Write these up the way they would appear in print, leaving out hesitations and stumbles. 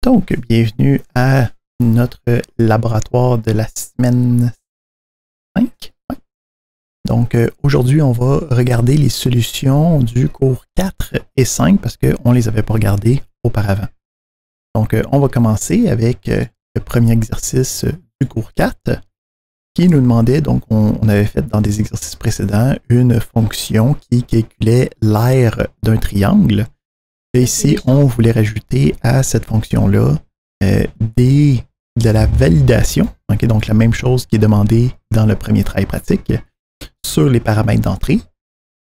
Donc, bienvenue à notre laboratoire de la semaine 5. Ouais. Donc, aujourd'hui, on va regarder les solutions du cours 4 et 5 parce qu'on ne les avait pas regardées auparavant. Donc, on va commencer avec le premier exercice du cours 4 qui nous demandait, donc on avait fait dans des exercices précédents, une fonction qui calculait l'aire d'un triangle. Et ici, on voulait rajouter à cette fonction-là de la validation, okay, donc la même chose qui est demandée dans le premier travail pratique, sur les paramètres d'entrée.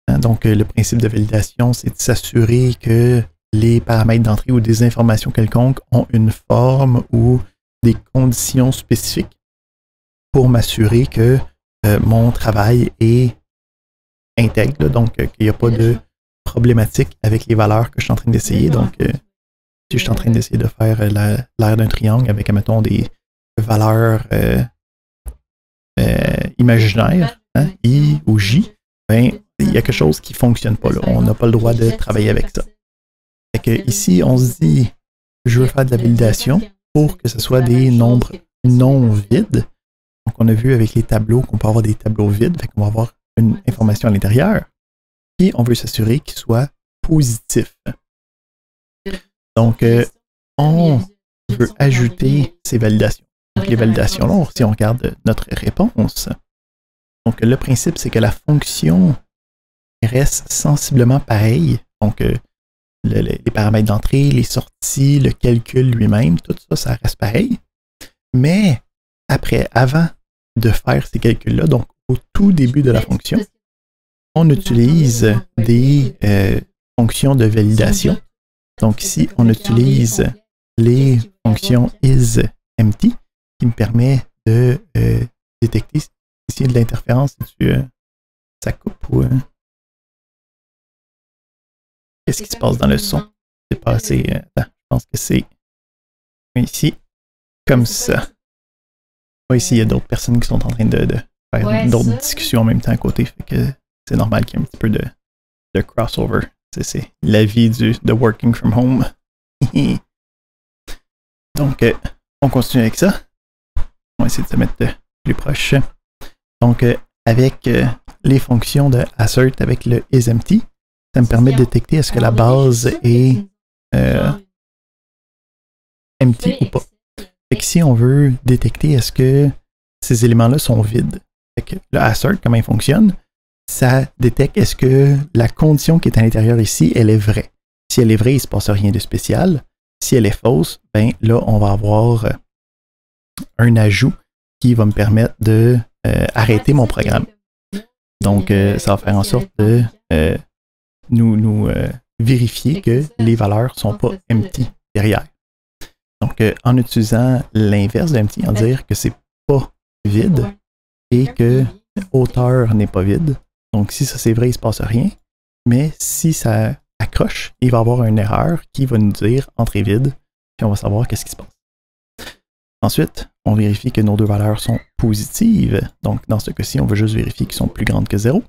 Donc, le principe de validation, c'est de s'assurer que les paramètres d'entrée ou des informations quelconques ont une forme ou des conditions spécifiques pour m'assurer que mon travail est intègre, donc qu'il n'y a pas de problématique avec les valeurs que je suis en train d'essayer. Donc, si je suis en train d'essayer de faire l'aire d'un triangle avec, admettons, des valeurs imaginaires, hein, I ou J, ben, il y a quelque chose qui ne fonctionne pas là. On n'a pas le droit de travailler avec ça. Fait que ici, on se dit, je veux faire de la validation pour que ce soit des nombres non vides. Donc, on a vu avec les tableaux qu'on peut avoir des tableaux vides, fait qu'on va avoir une information à l'intérieur. Et on veut s'assurer qu'il soit positif. Donc, on veut ajouter ces validations. Donc, les validations-là, si on regarde notre réponse, donc le principe, c'est que la fonction reste sensiblement pareille. Donc, les paramètres d'entrée, les sorties, le calcul lui-même, tout ça, ça reste pareil. Mais après, avant de faire ces calculs-là, donc au tout début de la fonction, on utilise des fonctions de validation. Donc ici, on utilise les fonctions isEmpty qui me permet de détecter s'il y a de l'interférence, si ça coupe ou qu'est-ce qui se passe dans le son. C'est pas assez. Je pense que c'est ici, comme ça. Ici, il y a d'autres personnes qui sont en train de faire d'autres discussions en même temps à côté. Fait que c'est normal qu'il y ait un petit peu de crossover. C'est la vie de working from home. Donc, on continue avec ça. On va essayer de se mettre plus proche. Donc, avec les fonctions de assert avec le isEmpty, ça me permet de détecter est-ce que la base est empty ou pas. Fait que si on veut détecter est-ce que ces éléments-là sont vides. Fait que le assert, comment il fonctionne, ça détecte est-ce que la condition qui est à l'intérieur ici, elle est vraie. Si elle est vraie, il ne se passe rien de spécial. Si elle est fausse, ben là, on va avoir un ajout qui va me permettre de arrêter mon programme. Donc, ça va faire en sorte de nous vérifier que les valeurs ne sont pas empty derrière. Donc, en utilisant l'inverse d'empty, en dire que c'est pas vide et que hauteur n'est pas vide. Donc, si ça c'est vrai, il ne se passe rien. Mais si ça accroche, il va y avoir une erreur qui va nous dire entrée vide, puis on va savoir qu'est-ce qui se passe. Ensuite, on vérifie que nos deux valeurs sont positives. Donc, dans ce cas-ci, on veut juste vérifier qu'ils sont plus grandes que 0.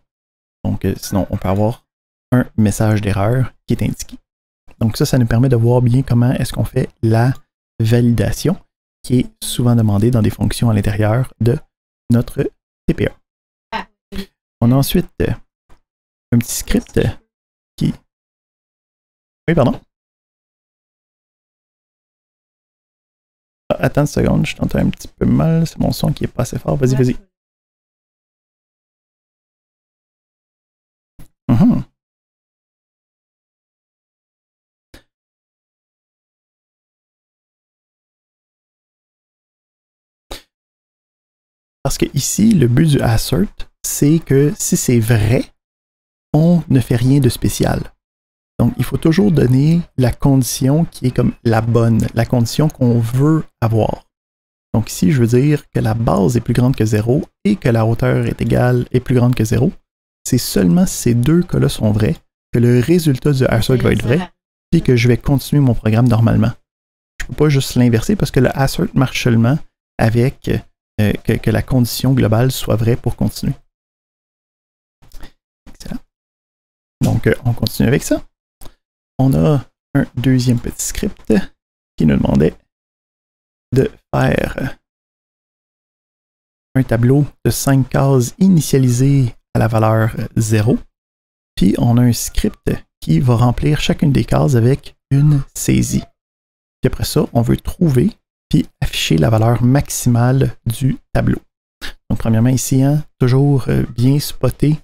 Donc, sinon, on peut avoir un message d'erreur qui est indiqué. Donc, ça nous permet de voir bien comment est-ce qu'on fait la validation qui est souvent demandée dans des fonctions à l'intérieur de notre TPA. On a ensuite un petit script qui... Oui, pardon. Attends une seconde, je t'entends un petit peu mal. C'est mon son qui est pas assez fort. Vas-y, vas-y. Parce que ici, le but du assert, c'est que si c'est vrai, on ne fait rien de spécial. Donc, il faut toujours donner la condition qui est comme la bonne, la condition qu'on veut avoir. Donc ici, je veux dire que la base est plus grande que 0 et que la hauteur est plus grande que 0. C'est seulement si ces deux cas-là sont vrais que le résultat du assert va être vrai et que je vais continuer mon programme normalement. Je ne peux pas juste l'inverser parce que le assert marche seulement avec que la condition globale soit vraie pour continuer. Excellent. Donc, on continue avec ça. On a un deuxième petit script qui nous demandait de faire un tableau de 5 cases initialisées à la valeur 0. Puis on a un script qui va remplir chacune des cases avec une saisie. Puis après ça, on veut trouver puis afficher la valeur maximale du tableau. Donc premièrement ici, hein, toujours bien spotter,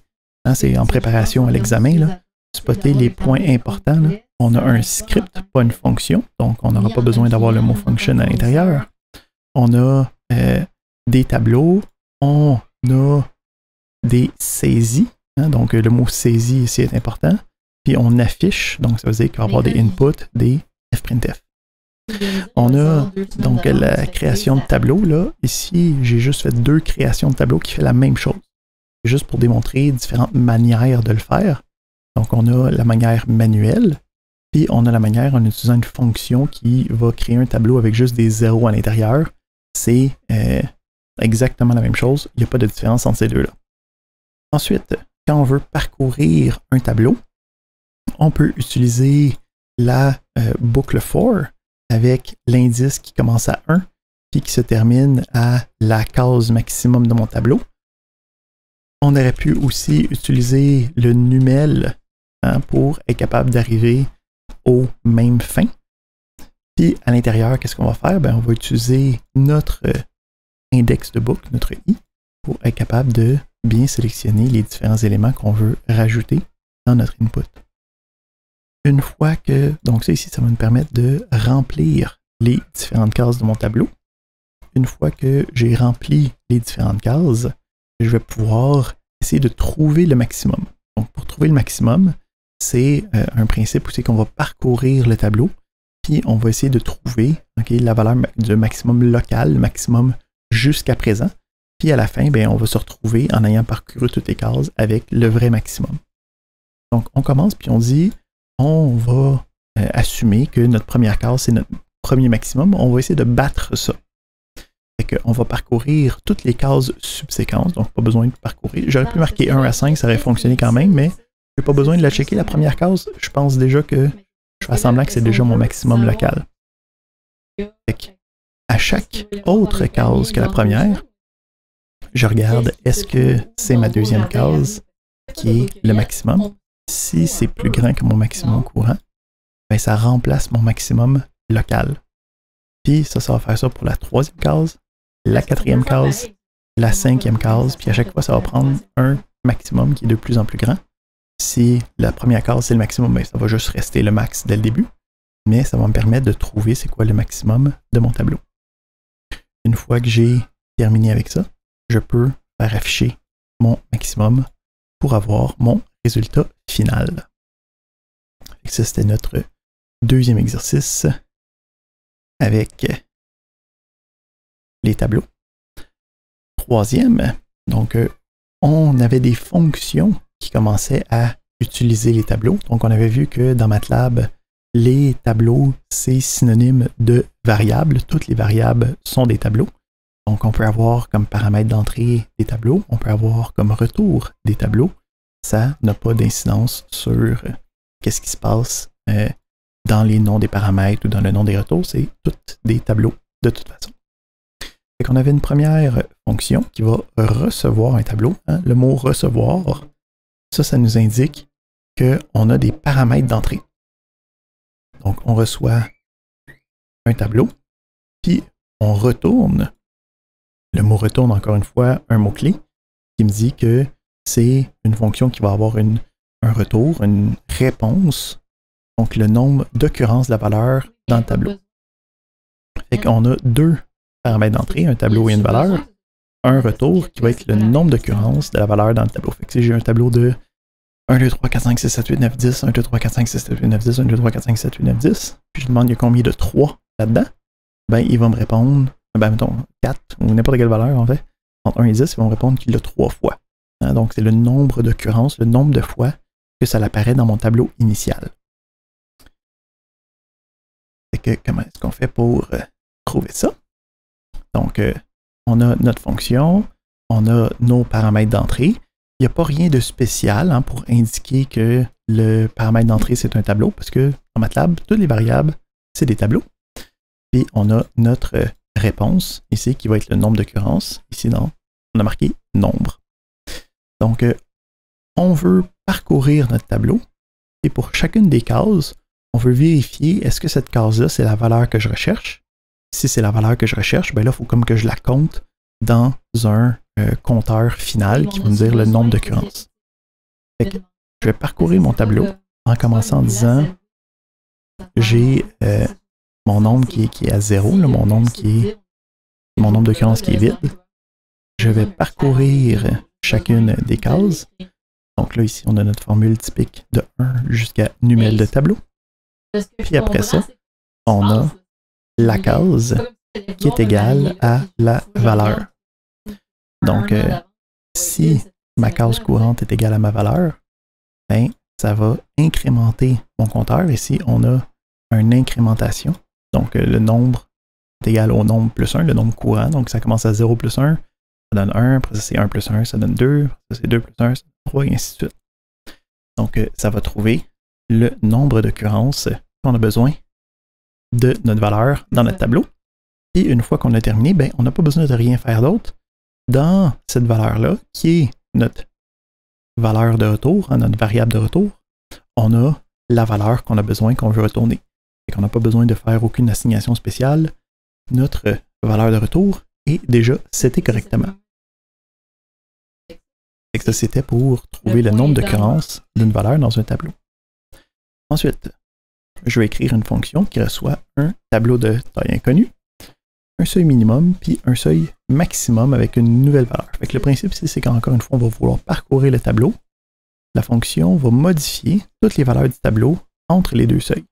hein, c'est en préparation à l'examen, spotter les points importants. Là. On a un script, pas une fonction, donc on n'aura pas besoin d'avoir le mot function à l'intérieur. On a des tableaux, on a des saisies, hein, donc le mot saisie ici est important, puis on affiche, donc ça veut dire qu'il va y avoir des inputs, des fprintf. On a donc la création de tableau, là, ici j'ai juste fait 2 créations de tableau qui fait la même chose, juste pour démontrer différentes manières de le faire. Donc on a la manière manuelle, puis on a la manière en utilisant une fonction qui va créer un tableau avec juste des zéros à l'intérieur. C'est exactement la même chose, il n'y a pas de différence entre ces deux-là. Ensuite, quand on veut parcourir un tableau, on peut utiliser la boucle for avec l'indice qui commence à 1 puis qui se termine à la case maximum de mon tableau. On aurait pu aussi utiliser le numel, hein, pour être capable d'arriver aux mêmes fins. Puis à l'intérieur, qu'est-ce qu'on va faire? Ben, on va utiliser notre index de boucle, notre i, pour être capable de bien sélectionner les différents éléments qu'on veut rajouter dans notre input. Une fois que, donc ça ici, ça va nous permettre de remplir les différentes cases de mon tableau. Une fois que j'ai rempli les différentes cases, je vais pouvoir essayer de trouver le maximum. Donc pour trouver le maximum, c'est un principe où c'est qu'on va parcourir le tableau, puis on va essayer de trouver la valeur de maximum local, le maximum jusqu'à présent. Puis à la fin, ben, on va se retrouver en ayant parcouru toutes les cases avec le vrai maximum. Donc on commence, puis on dit, on va assumer que notre première case, c'est notre premier maximum. On va essayer de battre ça. Fait qu'on va parcourir toutes les cases subséquentes, donc pas besoin de parcourir. J'aurais pu marquer 1 à 5, ça aurait fonctionné quand même, mais j'ai pas besoin de la checker la première case. Je pense déjà que je fais semblant que c'est déjà mon maximum local. Fait que à chaque autre case que la première, je regarde est-ce que c'est ma deuxième case qui est le maximum. Si c'est plus grand que mon maximum courant, ben ça remplace mon maximum local. Puis ça va faire ça pour la troisième case, la quatrième case, la cinquième case, puis à chaque fois, ça va prendre un maximum qui est de plus en plus grand. Si la première case, c'est le maximum, ben ça va juste rester le max dès le début, mais ça va me permettre de trouver c'est quoi le maximum de mon tableau. Une fois que j'ai terminé avec ça, je peux faire afficher mon maximum pour avoir mon résultat final. Et ça, c'était notre deuxième exercice avec les tableaux. Troisième, donc on avait des fonctions qui commençaient à utiliser les tableaux. Donc on avait vu que dans MATLAB, les tableaux, c'est synonyme de variables. Toutes les variables sont des tableaux. Donc on peut avoir comme paramètre d'entrée des tableaux, on peut avoir comme retour des tableaux. Ça n'a pas d'incidence sur qu'est-ce qui se passe dans les noms des paramètres ou dans le nom des retours. C'est toutes des tableaux de toute façon. Fait qu'on avait une première fonction qui va recevoir un tableau. Hein. Le mot recevoir, ça nous indique qu'on a des paramètres d'entrée. Donc on reçoit un tableau, puis on retourne. Le mot retourne encore une fois un mot-clé qui me dit que c'est une fonction qui va avoir un retour, une réponse, donc le nombre d'occurrences de la valeur dans le tableau. Fait qu'on a deux paramètres d'entrée, un tableau et une valeur, un retour qui va être le nombre d'occurrences de la valeur dans le tableau. Fait que si j'ai un tableau de 1, 2, 3, 4, 5, 6, 7, 8, 9, 10, 1, 2, 3, 4, 5, 6, 7, 8, 9, 10, 1, 2, 3, 4, 5, 7, 8, 9, 10, puis je demande il y a combien de 3 là-dedans, ben il va me répondre, ben mettons 4 ou n'importe quelle valeur en fait, entre 1 et 10, il va me répondre qu'il l'a 3 fois. Hein, donc c'est le nombre d'occurrences, le nombre de fois que ça apparaît dans mon tableau initial. Fait que comment est-ce qu'on fait pour trouver ça? Donc on a notre fonction, on a nos paramètres d'entrée. Il n'y a pas rien de spécial hein, pour indiquer que le paramètre d'entrée c'est un tableau, parce que dans MATLAB, toutes les variables, c'est des tableaux. Puis on a notre réponse ici qui va être le nombre d'occurrences. Ici, on a marqué nombre. Donc, on veut parcourir notre tableau et pour chacune des cases, on veut vérifier est-ce que cette case-là, c'est la valeur que je recherche. Si c'est la valeur que je recherche, ben là, il faut comme que je la compte dans un compteur final qui va me dire le nombre d'occurrences. Je vais parcourir mon tableau en commençant en disant j'ai mon nombre qui est à 0, là, mon nombre d'occurrences qui est vide. Je vais parcourir chacune des cases. Donc là, ici, on a notre formule typique de 1 jusqu'à numel de tableau. Puis après ça, on a la case qui est égale à la valeur. Donc, si ma case courante est égale à ma valeur, ben, ça va incrémenter mon compteur. Ici, on a une incrémentation. Donc, le nombre est égal au nombre plus 1, le nombre courant. Donc, ça commence à 0 plus 1, ça donne 1, après ça c'est 1 plus 1, ça donne 2, après ça c'est 2 plus 1, ça donne 3, et ainsi de suite. Donc, ça va trouver le nombre d'occurrences qu'on a besoin de notre valeur dans notre tableau. Et une fois qu'on a terminé, ben, on n'a pas besoin de rien faire d'autre. Dans cette valeur-là, qui est notre valeur de retour, notre variable de retour, on a la valeur qu'on a besoin, qu'on veut retourner. Et qu'on n'a pas besoin de faire aucune assignation spéciale. Notre valeur de retour est déjà setée correctement. Et que ça, c'était pour trouver le nombre d'occurrences d'une valeur dans un tableau. Ensuite, je vais écrire une fonction qui reçoit un tableau de taille inconnue, un seuil minimum, puis un seuil maximum avec une nouvelle valeur. Fait que le principe ici, c'est qu'encore une fois, on va vouloir parcourir le tableau. La fonction va modifier toutes les valeurs du tableau entre les deux seuils.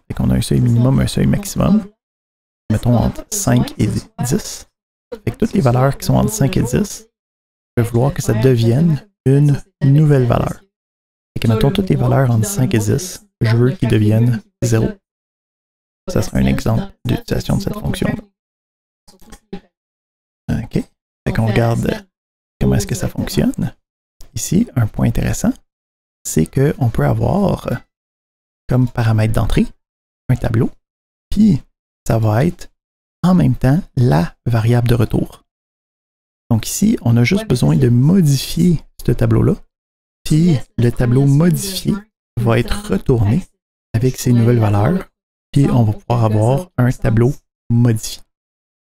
Fait qu'on a un seuil minimum, un seuil maximum. Mettons entre 5 et 10. Fait que toutes les valeurs qui sont entre 5 et 10, je vais vouloir que ça devienne une nouvelle valeur. Fait que mettons toutes les valeurs entre 5 et 10, je veux qu'ils deviennent 0. Ça sera un exemple d'utilisation de cette fonction-là. OK. Fait qu'on regarde comment est-ce que ça fonctionne. Ici, un point intéressant, c'est qu'on peut avoir comme paramètre d'entrée un tableau, puis ça va être en même temps la variable de retour. Donc ici, on a juste besoin de modifier ce tableau-là, puis le tableau modifié va être retourné avec ses nouvelles valeurs, puis on va pouvoir avoir un tableau modifié.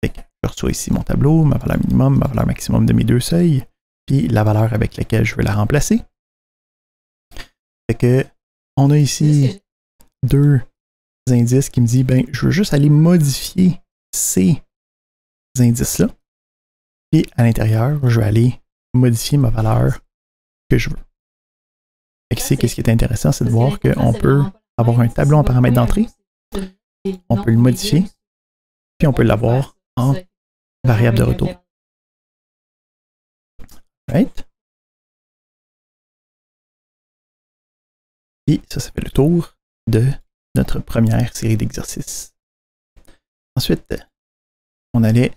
Fait que je reçois ici mon tableau, ma valeur minimum, ma valeur maximum de mes deux seuils, puis la valeur avec laquelle je veux la remplacer. Fait que on a ici deux indices qui me disent, ben, je veux juste aller modifier ces indices-là. Et à l'intérieur, je vais aller modifier ma valeur que je veux. Fait que ici, qu'est-ce qui est intéressant, c'est de voir qu'on peut avoir un tableau en paramètre d'entrée, on peut le modifier, puis on peut l'avoir en variable de retour. Right? Et ça fait le tour de notre première série d'exercices. Ensuite, on allait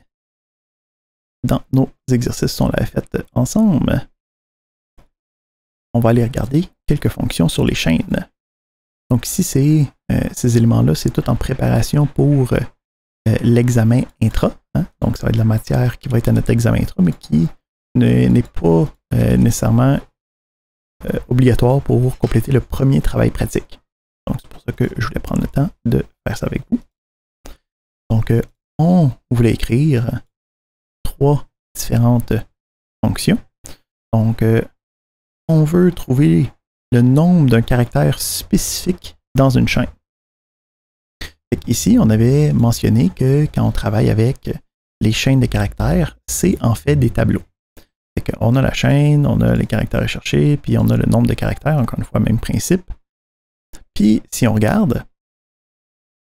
dans nos exercices, on l'avait fait ensemble. On va aller regarder quelques fonctions sur les chaînes. Donc ici, ces éléments-là, c'est tout en préparation pour l'examen intra. Hein? Donc ça va être de la matière qui va être à notre examen intra, mais qui n'est pas nécessairement obligatoire pour compléter le premier travail pratique. Donc c'est pour ça que je voulais prendre le temps de faire ça avec vous. Donc on voulait écrire trois différentes fonctions. Donc on veut trouver le nombre d'un caractère spécifique dans une chaîne. Ici, on avait mentionné que quand on travaille avec les chaînes de caractères, c'est en fait des tableaux. On a la chaîne, on a les caractères recherchés, puis on a le nombre de caractères, encore une fois, même principe. Puis, si on regarde,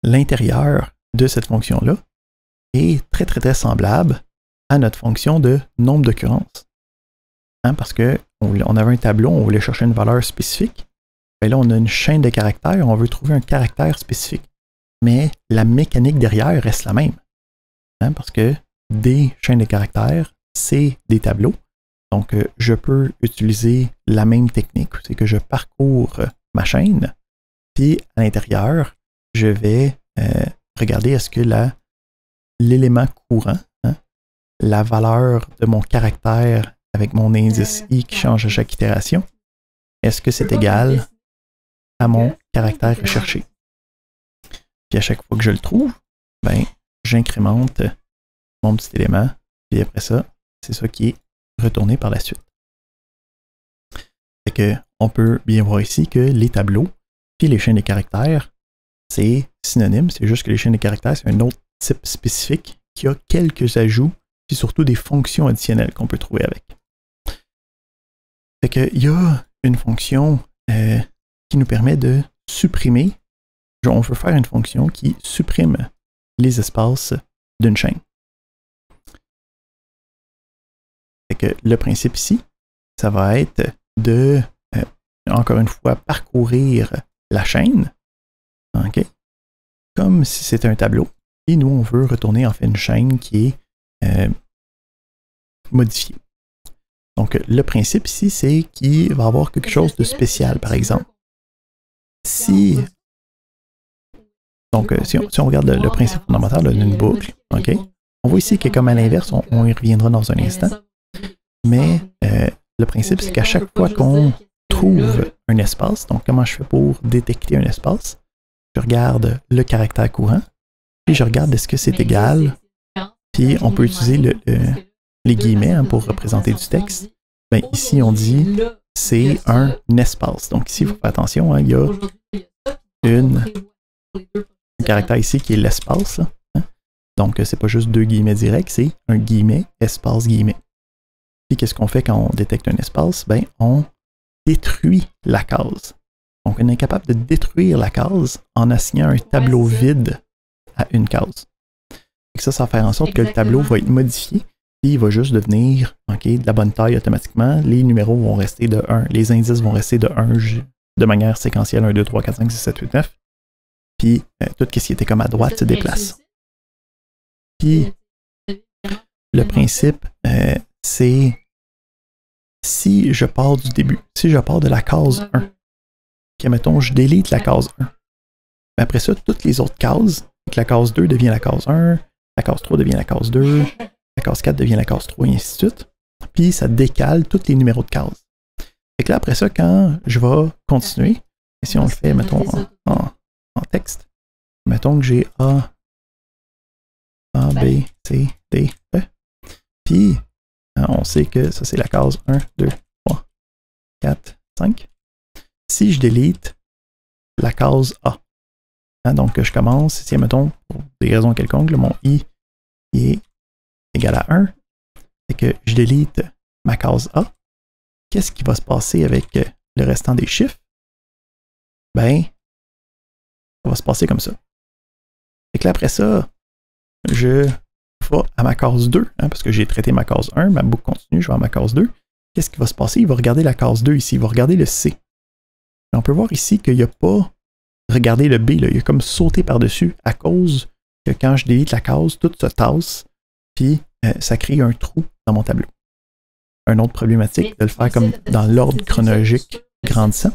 l'intérieur de cette fonction-là est très, très, très semblable à notre fonction de nombre d'occurrences. Hein, parce qu'on avait un tableau, on voulait chercher une valeur spécifique. Bien là, on a une chaîne de caractères, on veut trouver un caractère spécifique. Mais la mécanique derrière reste la même. Hein, parce que des chaînes de caractères, c'est des tableaux. Donc, je peux utiliser la même technique. C'est que je parcours ma chaîne, puis à l'intérieur, je vais regarder est-ce que la l'élément courant, hein, la valeur de mon caractère avec mon indice I qui change à chaque itération, est-ce que c'est égal à mon caractère recherché? Puis à chaque fois que je le trouve, ben, j'incrémente mon petit élément, puis après ça, c'est ça qui est retourné par la suite. Fait que on peut bien voir ici que les tableaux puis les chaînes de caractères, c'est synonyme, c'est juste que les chaînes de caractères, c'est un autre type spécifique qui a quelques ajouts, puis surtout des fonctions additionnelles qu'on peut trouver avec. Fait que il y a une fonction qui nous permet de supprimer. On veut faire une fonction qui supprime les espaces d'une chaîne. Fait que le principe ici, ça va être de, encore une fois, parcourir la chaîne, okay, comme si c'était un tableau. Et nous, on veut retourner en fait une chaîne qui est modifiée. Donc, le principe ici, c'est qu'il va y avoir quelque chose de spécial, par exemple. Si on regarde le principe fondamental d'une boucle, okay, on voit ici que comme à l'inverse, on y reviendra dans un instant, mais le principe, c'est qu'à chaque fois qu'on trouve un espace, donc comment je fais pour détecter un espace, je regarde le caractère courant, puis je regarde est-ce que c'est égal, puis on peut utiliser les guillemets hein, pour représenter du texte. Ben, ici, on dit c'est un espace. Donc ici, il faut faire attention, hein, il y a un caractère ici qui est l'espace. Hein. Donc, c'est pas juste deux guillemets directs, c'est un guillemet, espace, guillemet. Puis qu'est-ce qu'on fait quand on détecte un espace? Ben, on détruit la case. Donc, on est capable de détruire la case en assignant un tableau vide à une case. Et ça va faire en sorte que le tableau va être modifié, puis il va juste devenir de la bonne taille automatiquement. Les numéros vont rester de 1, les indices vont rester de 1 de manière séquentielle, 1, 2, 3, 4, 5, 6, 7, 8, 9. Puis tout ce qui était comme à droite se déplace. Puis le principe, c'est si je pars du début, si je pars de la case 1, que mettons je délite la case 1, mais après ça, toutes les autres cases, la case 2 devient la case 1, la case 3 devient la case 2, la case 4 devient la case 3, et ainsi de suite. Puis ça décale tous les numéros de cases. Et que là, après ça, quand je vais continuer, et si on le fait, mettons, en texte, mettons que j'ai A, B, C, D, E, puis on sait que ça c'est la case 1, 2, 3, 4, 5. Si je délite la case A, hein, donc je commence, si mettons, pour des raisons quelconques, mon I est égal à 1, et que je délite ma case A, qu'est-ce qui va se passer avec le restant des chiffres? Ben, ça va se passer comme ça. Et que là, après ça, je vais à ma case 2, hein, parce que j'ai traité ma case 1, ma boucle continue, je vais à ma case 2. Qu'est-ce qui va se passer? Il va regarder la case 2 ici, il va regarder le C. Et on peut voir ici qu'il n'y a pas regardé le B, là, il a comme sauté par-dessus à cause que quand je délite la case, tout se tasse, puis ça crée un trou dans mon tableau. Une autre problématique de le faire comme dans l'ordre chronologique grandissant,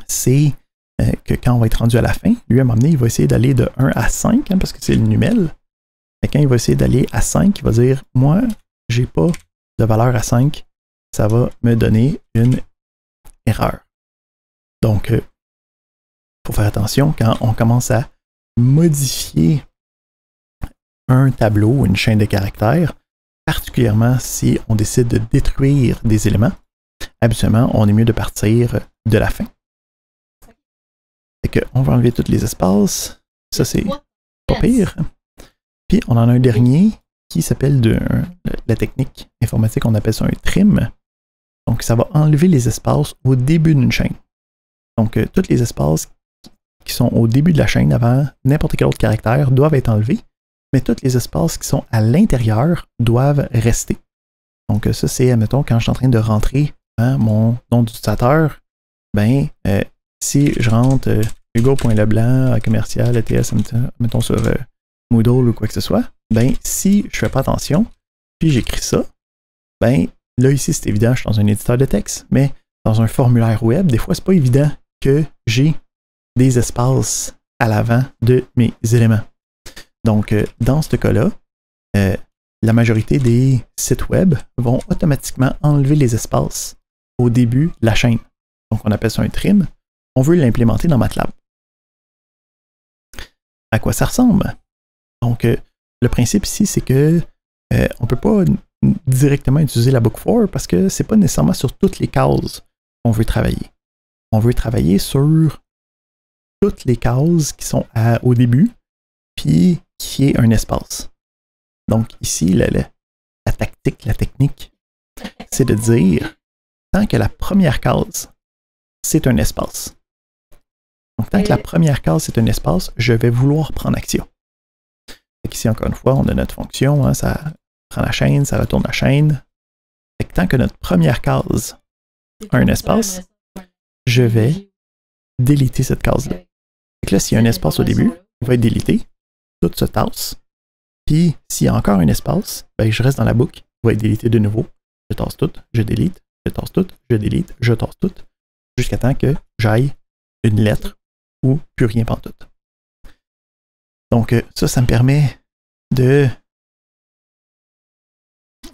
c'est que quand on va être rendu à la fin, lui, à un moment donné, il va essayer d'aller de 1 à 5, hein, parce que c'est le numel. Et quand il va essayer d'aller à 5, il va dire « Moi, j'ai pas de valeur à 5, ça va me donner une erreur. » Donc, il faut faire attention quand on commence à modifier un tableau ou une chaîne de caractères, particulièrement si on décide de détruire des éléments. Habituellement, on est mieux de partir de la fin. Fait qu'on va enlever tous les espaces. Ça, c'est pas pire. Puis, on en a un dernier qui s'appelle la technique informatique, on appelle ça un trim. Donc, ça va enlever les espaces au début d'une chaîne. Donc, tous les espaces qui sont au début de la chaîne avant n'importe quel autre caractère doivent être enlevés, mais tous les espaces qui sont à l'intérieur doivent rester. Donc, ça, c'est, admettons, quand je suis en train de rentrer mon nom d'utilisateur, ben, si je rentre Hugo.leblanc, commercial, ETS, mettons sur Moodle ou quoi que ce soit, ben, si je fais pas attention, puis j'écris ça, ben, là, ici, c'est évident, je suis dans un éditeur de texte, mais dans un formulaire web, des fois, c'est pas évident que j'ai des espaces à l'avant de mes éléments. Donc, dans ce cas-là, la majorité des sites web vont automatiquement enlever les espaces au début de la chaîne. Donc, on appelle ça un trim. On veut l'implémenter dans MATLAB. À quoi ça ressemble? Donc, le principe ici, c'est que on ne peut pas directement utiliser la book for parce que ce n'est pas nécessairement sur toutes les cases qu'on veut travailler. On veut travailler sur toutes les cases qui sont au début, puis qui est un espace. Donc ici, la tactique, la technique, c'est de dire, tant que la première case, c'est un espace. Donc tant que la première case, c'est un espace, je vais vouloir prendre action. Ici, encore une fois, on a notre fonction, hein, ça prend la chaîne, ça retourne la chaîne. Fait que tant que notre première case a un espace, je vais déliter cette case-là. Fait que là, s'il y a un espace au début, il va être délité, tout se tasse. Puis, s'il y a encore un espace, ben, je reste dans la boucle, il va être délité de nouveau. Je tasse tout, je délite, je tasse tout, je délite, je tasse tout, jusqu'à temps que j'aille une lettre ou plus rien pantoute. Donc, ça me permet de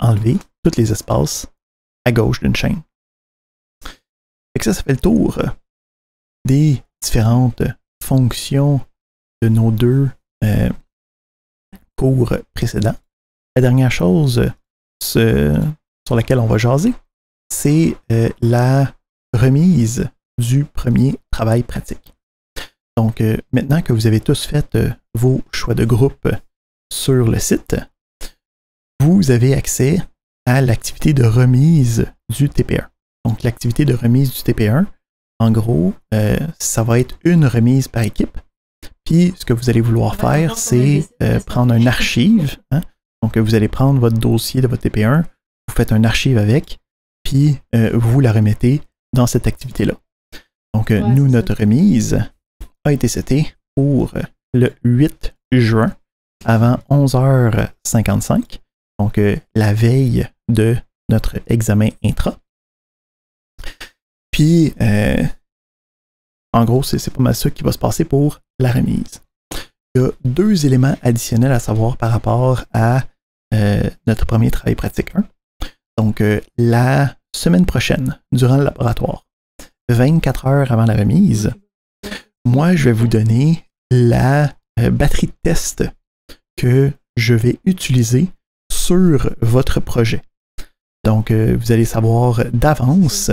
enlever tous les espaces à gauche d'une chaîne. Fait que ça fait le tour des différentes fonctions de nos deux cours précédents. La dernière chose sur laquelle on va jaser, c'est la remise du premier travail pratique. Donc, maintenant que vous avez tous fait vos choix de groupe sur le site, vous avez accès à l'activité de remise du TP1. Donc, l'activité de remise du TP1, en gros, ça va être une remise par équipe. Puis, ce que vous allez vouloir faire, c'est prendre un archive. Hein? Donc, vous allez prendre votre dossier de votre TP1, vous faites un archive avec, puis vous la remettez dans cette activité-là. Donc, nous, notre remise a été setée pour le 8 juin avant 11h55, donc la veille de notre examen intra. Puis, en gros, c'est pas mal ça qui va se passer pour la remise. Il y a deux éléments additionnels à savoir par rapport à notre premier travail pratique 1. Donc, la semaine prochaine, durant le laboratoire, 24 heures avant la remise, moi, je vais vous donner la batterie de test que je vais utiliser sur votre projet. Donc, vous allez savoir d'avance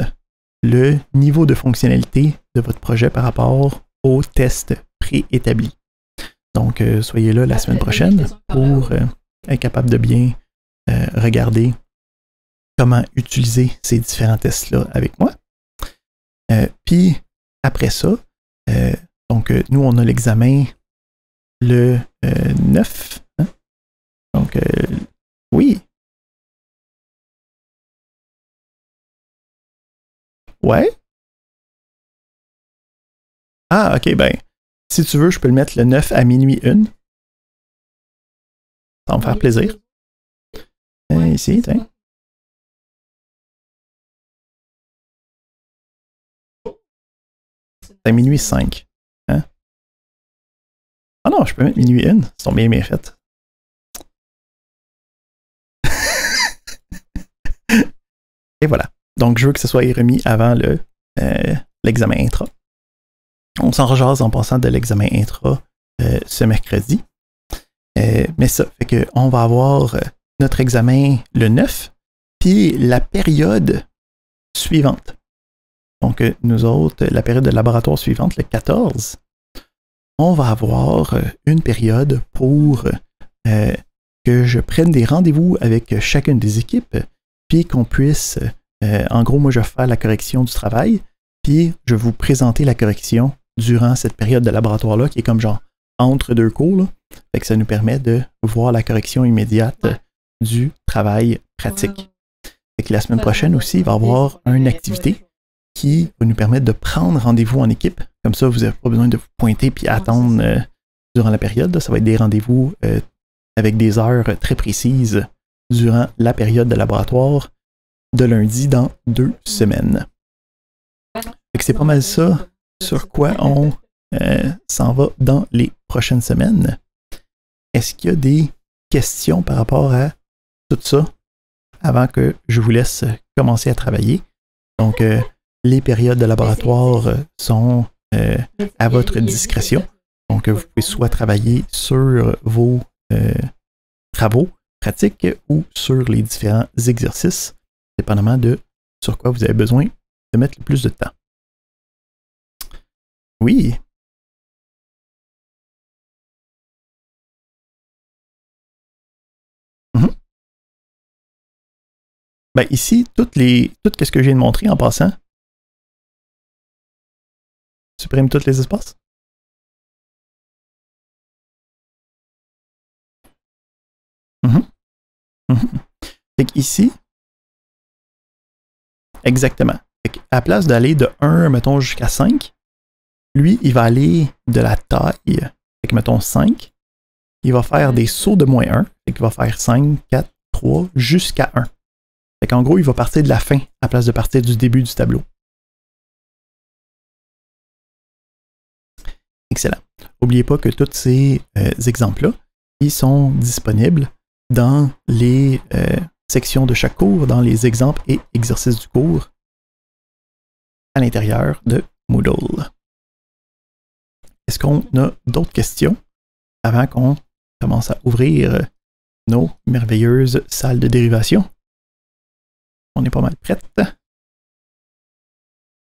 le niveau de fonctionnalité de votre projet par rapport aux tests préétablis. Donc, soyez là la semaine prochaine pour être capable de bien regarder comment utiliser ces différents tests-là avec moi. Puis, après ça, donc, nous, on a l'examen le 9. Hein? Donc, oui. Ouais. Ah, ok, ben, si tu veux, je peux le mettre le 9 à minuit 1. Ça va me faire plaisir. Ici, tiens. C'est à minuit 5. Hein? Ah non, je peux mettre minuit 1. Ils sont bien faits. Et voilà. Donc, je veux que ce soit remis avant l'examen intra. On s'en rejase en passant de l'examen intra ce mercredi. Mais ça fait qu'on va avoir notre examen le 9, puis la période suivante. Donc, nous autres, la période de laboratoire suivante, le 14, on va avoir une période pour que je prenne des rendez-vous avec chacune des équipes, puis qu'on puisse, en gros, moi, je vais faire la correction du travail, puis je vais vous présenter la correction durant cette période de laboratoire-là, qui est comme genre entre deux cours, là. Fait que ça nous permet de voir la correction immédiate du travail pratique. Fait que la semaine prochaine aussi, il va y avoir une activité qui va nous permettre de prendre rendez-vous en équipe. Comme ça, vous n'avez pas besoin de vous pointer puis attendre durant la période. Là. Ça va être des rendez-vous avec des heures très précises durant la période de laboratoire de lundi dans 2 semaines. Fait que c'est pas mal ça sur quoi on s'en va dans les prochaines semaines. est-ce qu'il y a des questions par rapport à tout ça avant que je vous laisse commencer à travailler? Donc, les périodes de laboratoire sont à votre discrétion. Donc, vous pouvez soit travailler sur vos travaux pratiques ou sur les différents exercices, dépendamment de sur quoi vous avez besoin de mettre le plus de temps. Oui. Ben ici, tout ce que je viens de montrer en passant, supprime tous les espaces. Fait qu'ici, exactement. Fait qu'à la place d'aller de 1, mettons, jusqu'à 5, lui, il va aller de la taille, fait que mettons 5, il va faire des sauts de moins 1, fait qu'il va faire 5, 4, 3, jusqu'à 1. Fait qu'en gros, il va partir de la fin à la place de partir du début du tableau. Excellent. N'oubliez pas que tous ces exemples-là, ils sont disponibles dans les sections de chaque cours, dans les exemples et exercices du cours à l'intérieur de Moodle. Est-ce qu'on a d'autres questions avant qu'on commence à ouvrir nos merveilleuses salles de dérivation? On est pas mal prête.